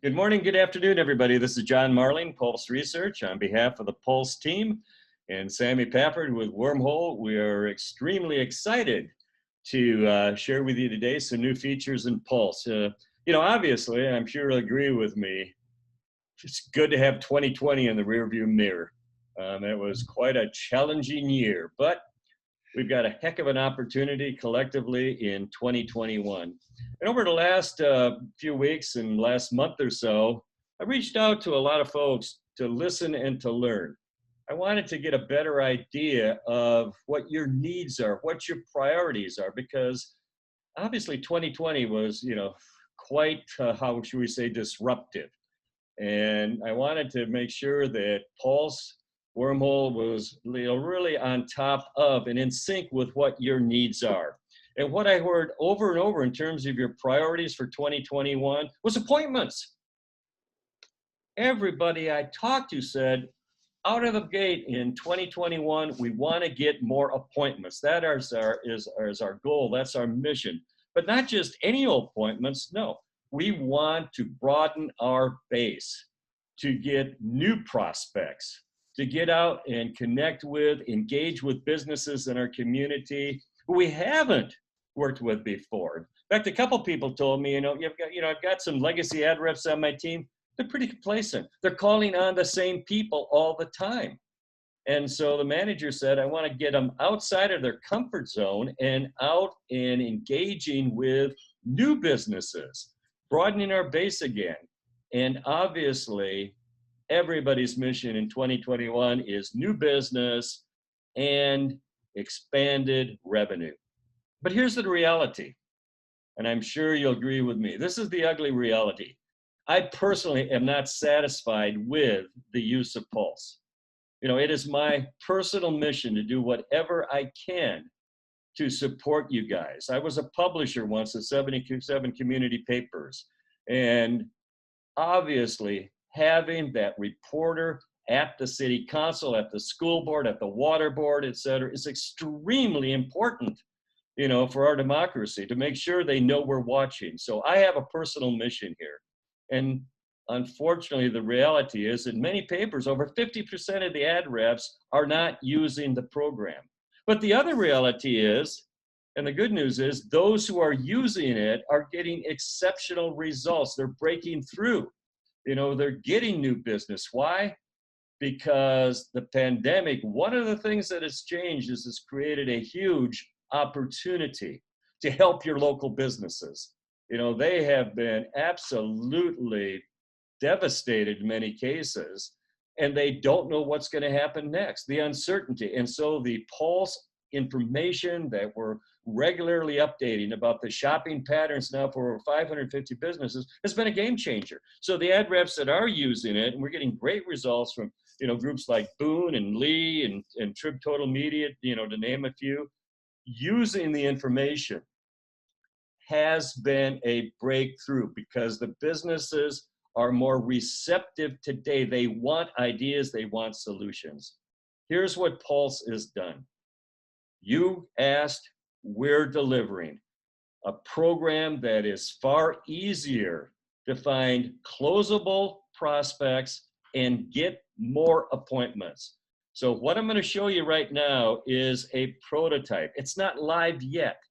Good morning, good afternoon, everybody. This is John Marling, Pulse Research, on behalf of the Pulse team and Sammy Pappard with Wormhole. We are extremely excited to share with you today some new features in Pulse. Obviously, I'm sure you'll agree with me, it's good to have 2020 in the rearview mirror. It was quite a challenging year, but we've got a heck of an opportunity collectively in 2021. And over the last few weeks and last month or so, I reached out to a lot of folks to listen and to learn. I wanted to get a better idea of what your needs are, what your priorities are, because obviously 2020 was, quite, how should we say, disruptive. And I wanted to make sure that Pulse Wormhole was really on top of and in sync with what your needs are. And what I heard over and over in terms of your priorities for 2021 was appointments. Everybody I talked to said, out of the gate in 2021, we want to get more appointments. That is our goal. That's our mission. But not just any old appointments. No, we want to broaden our base, to get new prospects, to get out and connect with, engage with businesses in our community who we haven't worked with before. In fact, a couple people told me, I've got some legacy ad reps on my team. They're pretty complacent. They're calling on the same people all the time. And so the manager said, I want to get them outside of their comfort zone and out and engaging with new businesses, broadening our base again. And obviously, everybody's mission in 2021 is new business and expanded revenue. But here's the reality, and I'm sure you'll agree with me. This is the ugly reality. I personally am not satisfied with the use of Pulse. It is my personal mission to do whatever I can to support you guys. I was a publisher once of 77 community papers, and obviously having that reporter at the city council, at the school board, at the water board, et cetera, is extremely important, for our democracy, to make sure they know we're watching. So I have a personal mission here. And unfortunately, the reality is in many papers, over 50% of the ad reps are not using the program. But the other reality is, and the good news is, those who are using it are getting exceptional results. They're breaking through. They're getting new business. Why? Because the pandemic, one of the things that has changed is it's created a huge opportunity to help your local businesses. They have been absolutely devastated in many cases, and they don't know what's going to happen next, the uncertainty. And so the Pulse information that we're regularly updating about the shopping patterns now for over 550 businesses has been a game changer. So the ad reps that are using it, and we're getting great results from groups like Boone and Lee and Trib Total Media, to name a few, using the information has been a breakthrough because the businesses are more receptive today. They want ideas, they want solutions. Here's what Pulse has done. You asked, we're delivering a program that is far easier to find closable prospects and get more appointments. So what I'm going to show you right now is a prototype. It's not live yet.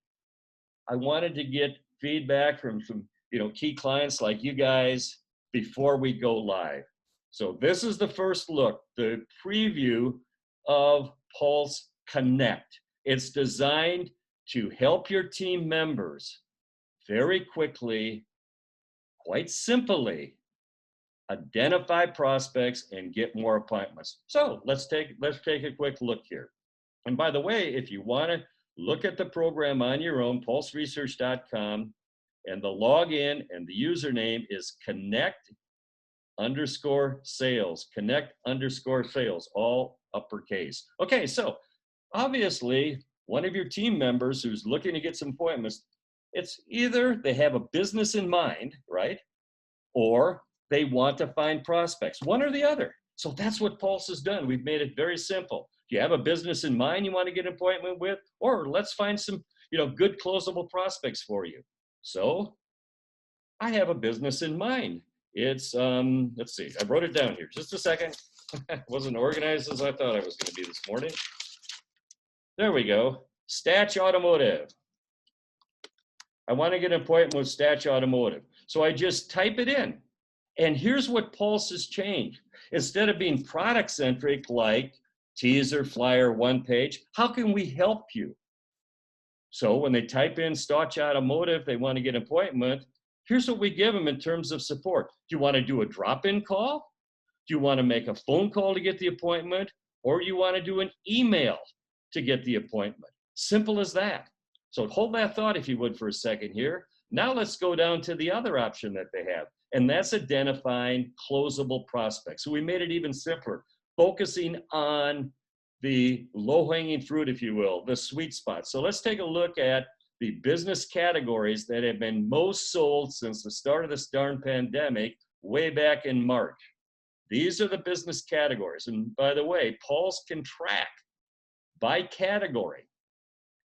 I wanted to get feedback from some, key clients like you guys before we go live. So this is the first look, the preview of Pulse Connect. It's designed to help your team members very quickly, quite simply, identify prospects and get more appointments. So let's take a quick look here. And by the way, if you want to look at the program on your own, pulseresearch.com, and the login and the username is connect_sales, connect_sales, all uppercase. Okay, so obviously, one of your team members who's looking to get some appointments, it's either they have a business in mind, right? Or they want to find prospects, one or the other. So that's what Pulse has done. We've made it very simple. If you have a business in mind you want to get an appointment with, or let's find some, good closable prospects for you. So I have a business in mind. It's, let's see, I wrote it down here. Just a second. Wasn't organized as I thought I was going to be this morning. There we go. Statch Automotive. I want to get an appointment with Statch Automotive. So I just type it in. And here's what Pulse has changed. Instead of being product centric like teaser, flyer, one page, how can we help you? So when they type in Statch Automotive, they want to get an appointment. Here's what we give them in terms of support. Do you want to do a drop-in call? Do you want to make a phone call to get the appointment? Or you want to do an email to get the appointment? Simple as that. So hold that thought if you would for a second here. Now let's go down to the other option that they have, and that's identifying closable prospects. So we made it even simpler, focusing on the low-hanging fruit, if you will, the sweet spot. So let's take a look at the business categories that have been most sold since the start of this darn pandemic way back in March. These are the business categories. And by the way, Pulse can track by category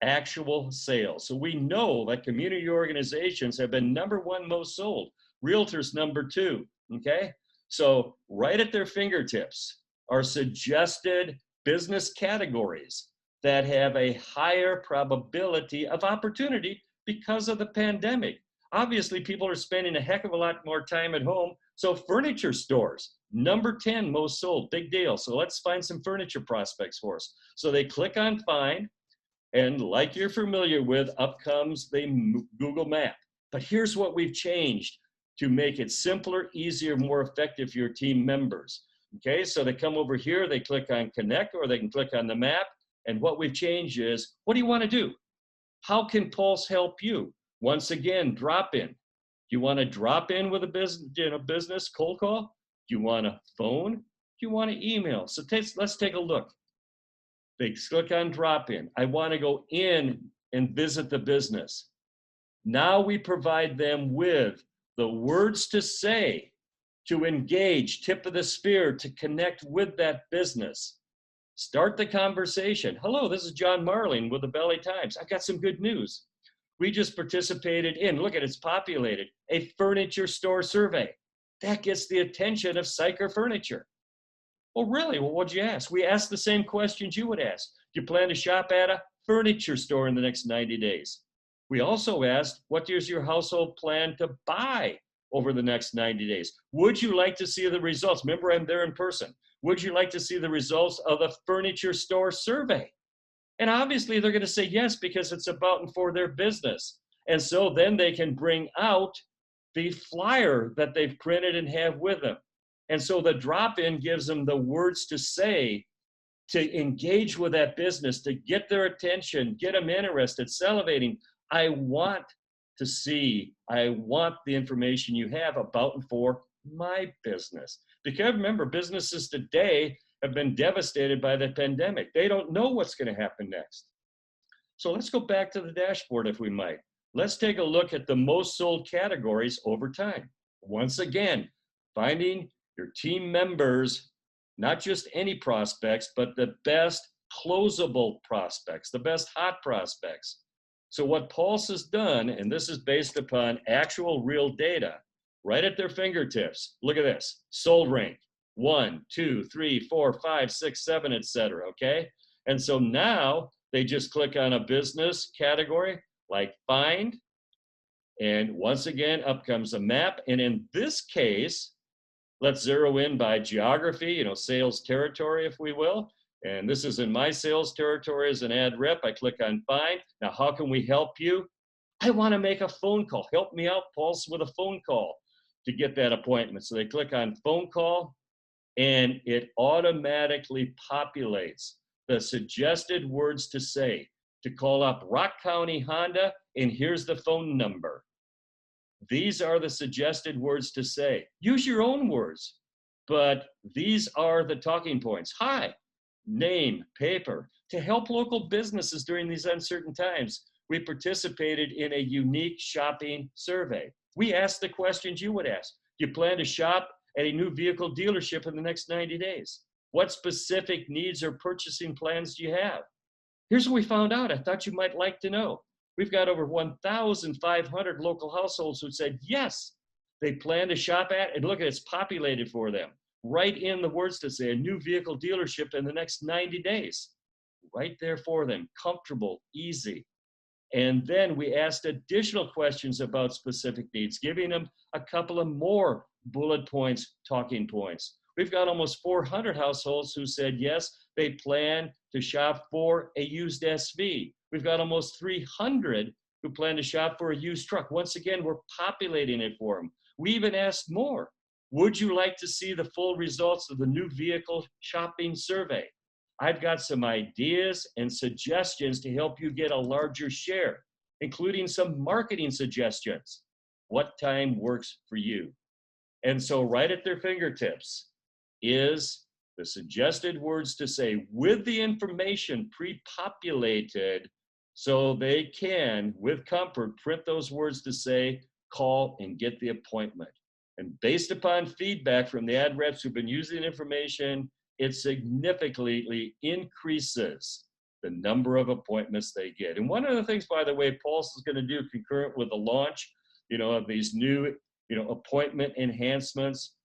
actual sales. So we know that community organizations have been #1 most sold, realtors #2, okay? So right at their fingertips are suggested business categories that have a higher probability of opportunity because of the pandemic. Obviously, people are spending a heck of a lot more time at home. So furniture stores, #10 most sold, big deal. So let's find some furniture prospects for us. So they click on find, and like you're familiar with, up comes the Google map. But here's what we've changed to make it simpler, easier, more effective for your team members. Okay, so they come over here, they click on connect, or they can click on the map. And what we've changed is, what do you want to do? How can Pulse help you? Once again, drop in. Do you want to drop in with a business cold call? Do you want a phone? Do you want to email? So let's take a look. They click on drop in. I want to go in and visit the business. Now we provide them with the words to say, to engage, tip of the spear, to connect with that business. Start the conversation. Hello, this is John Marling with the Valley Times. I've got some good news. We just participated in, look at it's populated, a furniture store survey. That gets the attention of Syker Furniture. Oh, really? Well, what'd you ask? We asked the same questions you would ask. Do you plan to shop at a furniture store in the next 90 days? We also asked, what is your household plan to buy over the next 90 days? Would you like to see the results? Remember, I'm there in person. Would you like to see the results of the furniture store survey? And obviously they're going to say yes, because it's about and for their business. And so then they can bring out the flyer that they've printed and have with them. And so the drop-in gives them the words to say, to engage with that business, to get their attention, get them interested, salivating. I want to see, I want the information you have about and for my business. Because remember, businesses today have been devastated by the pandemic. They don't know what's going to happen next. So let's go back to the dashboard if we might. Let's take a look at the most sold categories over time. Once again, finding your team members, not just any prospects, but the best closable prospects, the best hot prospects. So what Pulse has done, and this is based upon actual real data, right at their fingertips. Look at this, sold rank, 1, 2, 3, 4, 5, 6, 7, etc. Okay? And so now they just click on a business category like find, and once again, up comes a map. And in this case, let's zero in by geography, sales territory, if we will. And this is in my sales territory as an ad rep. I click on find. Now, how can we help you? I want to make a phone call. Help me out, Pulse, with a phone call to get that appointment. So they click on phone call, and it automatically populates the suggested words to say, to call up Rock County Honda, and here's the phone number. These are the suggested words to say. Use your own words, but these are the talking points. Hi, name, paper. To help local businesses during these uncertain times, we participated in a unique shopping survey. We asked the questions you would ask. Do you plan to shop at a new vehicle dealership in the next 90 days? What specific needs or purchasing plans do you have? Here's what we found out. I thought you might like to know. We've got over 1,500 local households who said, yes, they plan to shop at, and look, it's populated for them. Write in the words to say a new vehicle dealership in the next 90 days. Right there for them, comfortable, easy. And then we asked additional questions about specific needs, giving them a couple of more bullet points, talking points. We've got almost 400 households who said yes, they plan to shop for a used SV. We've got almost 300 who plan to shop for a used truck. Once again, we're populating it for them. We even asked more. Would you like to see the full results of the new vehicle shopping survey? I've got some ideas and suggestions to help you get a larger share, including some marketing suggestions. What time works for you? And so right at their fingertips is the suggested words to say with the information pre-populated so they can, with comfort, print those words to say, call and get the appointment. And based upon feedback from the ad reps who've been using the information, it significantly increases the number of appointments they get. And one of the things, by the way, Pulse is going to do concurrent with the launch, of these new, appointment enhancements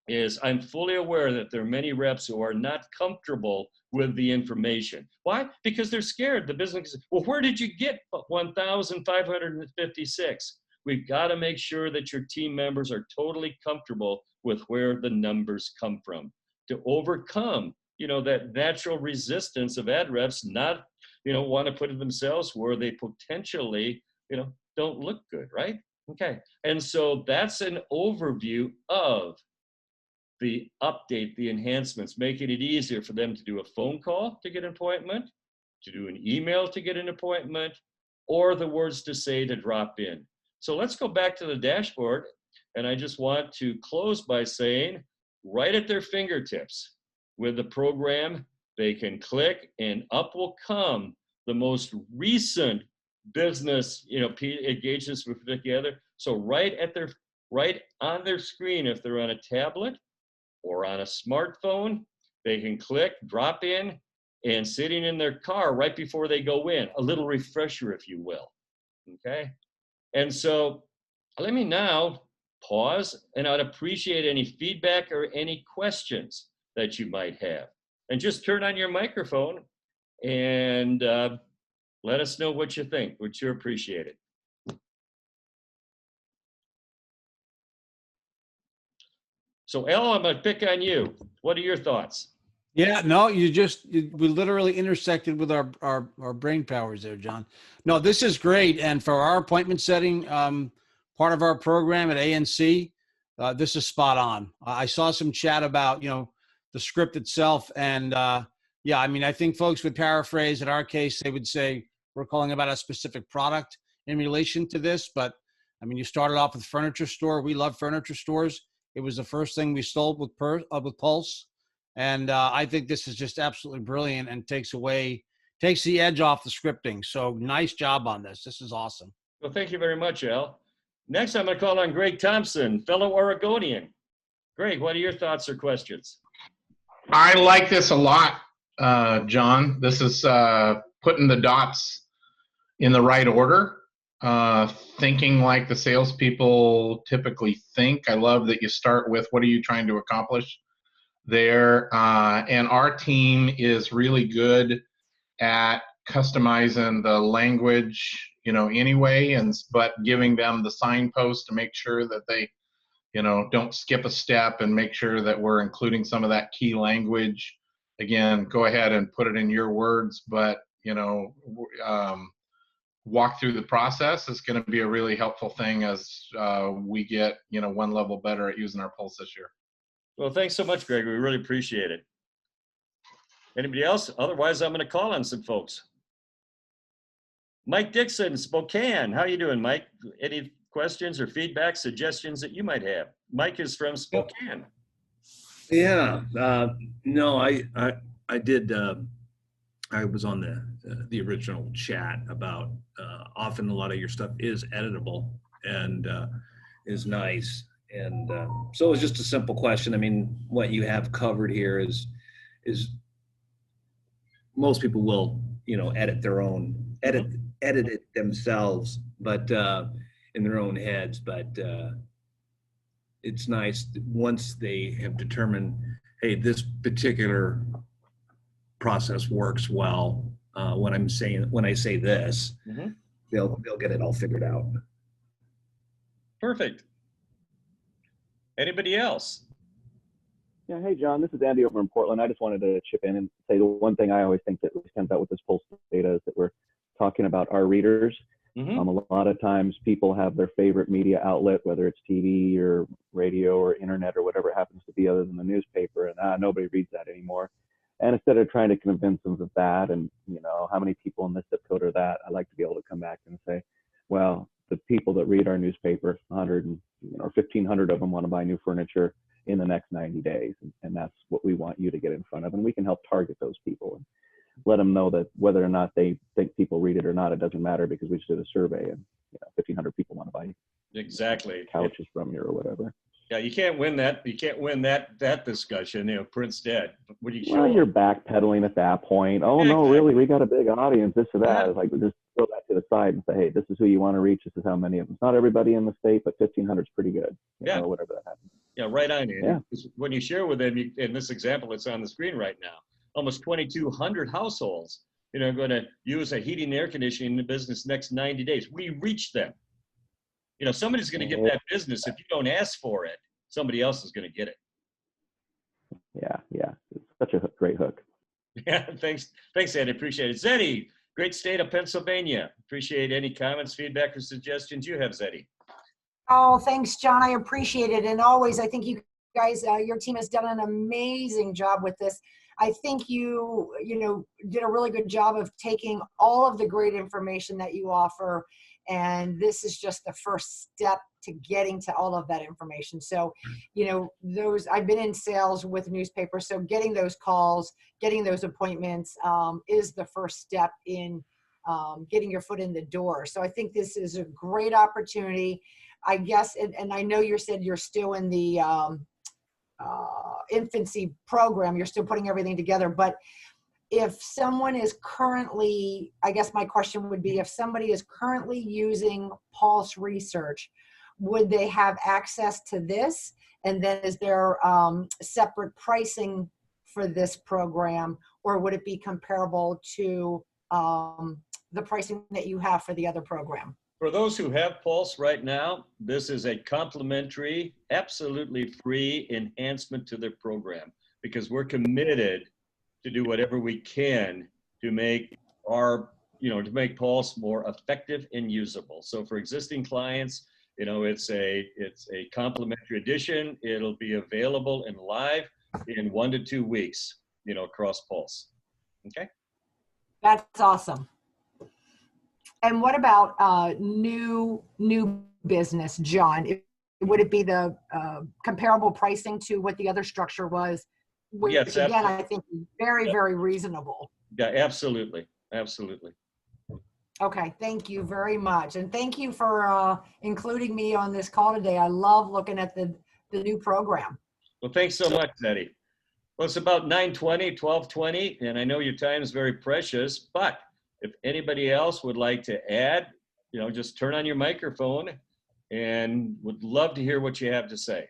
is I'm fully aware that there are many reps who are not comfortable with the information. Why? Because they're scared. The business is, well, where did you get 1,556? We've got to make sure that your team members are totally comfortable with where the numbers come from to overcome, that natural resistance of ad reps not, want to put it themselves where they potentially, don't look good, right? Okay. And so that's an overview of the update, the enhancements, making it easier for them to do a phone call to get an appointment, to do an email to get an appointment, or the words to say to drop in. So let's go back to the dashboard. And I just want to close by saying, right at their fingertips with the program, they can click and up will come the most recent business, engagements we put together. So right on their screen, if they're on a tablet or on a smartphone, they can click, drop in, and sitting in their car right before they go in, a little refresher, if you will. Okay. And so let me now pause, and I'd appreciate any feedback or any questions that you might have. And just turn on your microphone and let us know what you think. We'd sure appreciate it. So, Elle, I'm going to pick on you. What are your thoughts? Yeah, no, we literally intersected with our brain powers there, John. No, this is great. And for our appointment setting, part of our program at ANC, this is spot on. I saw some chat about, the script itself. And yeah, I mean, I think folks would paraphrase. In our case, they would say, we're calling about a specific product in relation to this. But I mean, you started off with furniture store. We love furniture stores. It was the first thing we sold with Pulse. And I think this is just absolutely brilliant and takes the edge off the scripting. So nice job on this. This is awesome. Well, thank you very much, Al. Next, I'm going to call on Greg Thompson, fellow Oregonian. Greg, what are your thoughts or questions? I like this a lot, John. This is putting the dots in the right order, thinking like the salespeople typically think. I love that you start with what are you trying to accomplish there, and our team is really good at customizing the language, anyway, but giving them the signpost to make sure that they, don't skip a step and make sure that we're including some of that key language. Again, go ahead and put it in your words, but, walk through the process is going to be a really helpful thing as we get, one level better at using our Pulse this year. Well, thanks so much, Greg. We really appreciate it. Anybody else? Otherwise, I'm going to call on some folks. Mike Dixon, Spokane. How you doing, Mike? Any questions or feedback, suggestions that you might have? Mike is from Spokane. Yeah. No, I did. I was on the original chat about often a lot of your stuff is editable and is nice. And so it was just a simple question. I mean, what you have covered here is most people will, edit it themselves, but in their own heads. But it's nice once they have determined, hey, this particular process works well. When I say this, Mm-hmm. they'll get it all figured out. Perfect. Anybody else? Yeah, hey John, this is Andy over in Portland. I just wanted to chip in and say the one thing I always think that comes out with this Pulse data is that we're talking about our readers. Mm-hmm. A lot of times people have their favorite media outlet, whether it's TV or radio or internet or whatever it happens to be other than the newspaper, and nobody reads that anymore. And instead of trying to convince them of that and, you know, how many people in this zip code are that, I like to be able to come back and say, well, the people that read our newspaper, 100 and, you know, 1,500 of them want to buy new furniture in the next 90 days. And that's what we want you to get in front of. And we can help target those people and let them know that whether or not they think people read it or not, it doesn't matter, because we just did a survey and, you know, 1,500 people want to buy Exactly. couches from you or whatever. Yeah, you can't win that. You can't win that discussion. You know, Print's dead. But when you show Well, you're up, backpedaling at that point. Oh, Yeah, no, exactly. really, we got a big audience, this or that. Yeah. It's like, we just throw that to the side and say, hey, this is who you want to reach. This is how many of them. It's not everybody in the state, but 1,500 is pretty good. You Yeah. know, whatever that happens. yeah, right on, Andy. Yeah. 'Cause when you share with them, in this example that's on the screen right now, almost 2,200 households, you know, going to use a heating and air conditioning in the business next 90 days. We reach them. You know, somebody's going to get that business. If you don't ask for it, somebody else is going to get it. Yeah, yeah. It's such a great hook. Yeah, thanks, Andy. Appreciate it. Zeddy, great state of Pennsylvania. Appreciate any comments, feedback, or suggestions you have, Zeddy. Oh, thanks, John. I appreciate it. And always, I think you guys, your team has done an amazing job with this. I think you did a really good job of taking all of the great information that you offer. And this is just the first step to getting to all of that information. So, you know, I've been in sales with newspapers. So getting those calls, getting those appointments is the first step in getting your foot in the door. So I think this is a great opportunity. I guess, and I know you said you're still in the infancy program, you're still putting everything together, but if someone is currently, I guess my question would be, if somebody is currently using Pulse Research, would they have access to this? And then is there separate pricing for this program, or would it be comparable to the pricing that you have for the other program? For those who have Pulse right now, this is a complimentary, absolutely free enhancement to their program, because we're committed to do whatever we can to make to make Pulse more effective and usable. So for existing clients, you know, it's a complimentary edition. It'll be available and live in 1 to 2 weeks, you know, across Pulse. Okay. That's awesome. And what about new business, John? Would it be the comparable pricing to what the other structure was? Which, Yes, again, absolutely. I think is very, very reasonable. Yeah, absolutely. Absolutely. Okay, thank you very much. And thank you for including me on this call today. I love looking at the new program. Well, thanks so much, Eddie. Well, it's about 9:20, 12:20, and I know your time is very precious, but if anybody else would like to add, you know, just turn on your microphone and would love to hear what you have to say.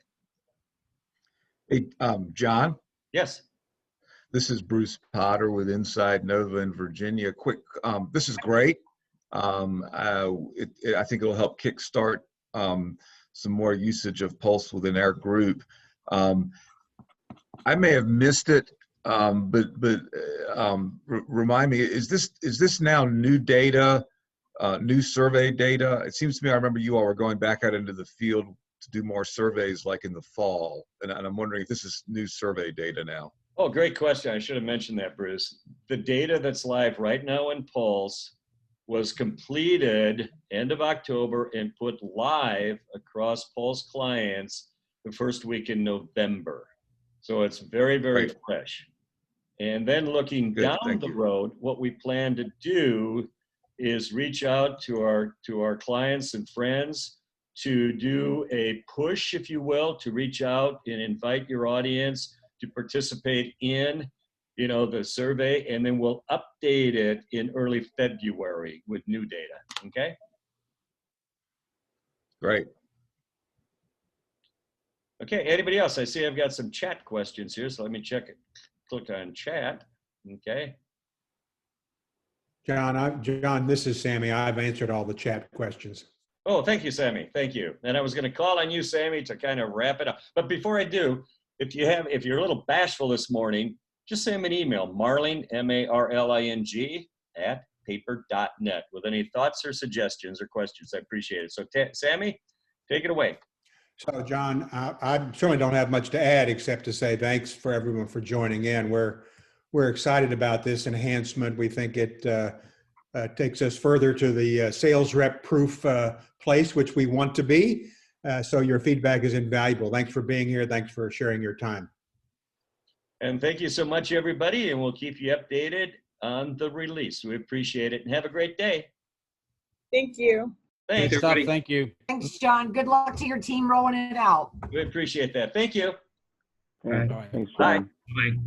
Hey, John, Yes. this is Bruce Potter with Inside Nova in Virginia. Quick, this is great. I think it'll help kickstart some more usage of Pulse within our group. I may have missed it, but remind me, is this now new data, new survey data? It seems to me I remember you all were going back out into the field to do more surveys like in the fall, and I'm wondering if this is new survey data now. Oh, great question. I should have mentioned that, Bruce. The data that's live right now in Pulse was completed end of October and put live across Pulse clients the first week in November. So it's very, very Right. fresh. And then looking Good, down thank the you. road, what we plan to do is reach out to our clients and friends to do a push, if you will, to reach out and invite your audience to participate in, you know, the survey, and then we'll update it in early February with new data. Okay. Great. Okay, anybody else? I see I've got some chat questions here, so let me check it. Click on chat. Okay. John, this is Sammy. I've answered all the chat questions. Oh, thank you, Sammy. Thank you. And I was going to call on you, Sammy, to kind of wrap it up. But before I do, if you're a little bashful this morning, just send me an email, Marling, MARLING, @paper.net with any thoughts or suggestions or questions. I appreciate it. So, Sammy, take it away. So, John, I certainly don't have much to add except to say thanks for everyone for joining in. We're excited about this enhancement. We think it takes us further to the sales rep proof place, which we want to be. So your feedback is invaluable. Thanks for being here. Thanks for sharing your time. And thank you so much, everybody. And we'll keep you updated on the release. We appreciate it. And have a great day. Thank you. Thanks. Good stuff. Thank you. Thanks, John. Good luck to your team rolling it out. We appreciate that. Thank you. Yeah, All right. thanks, Bye. John. Bye.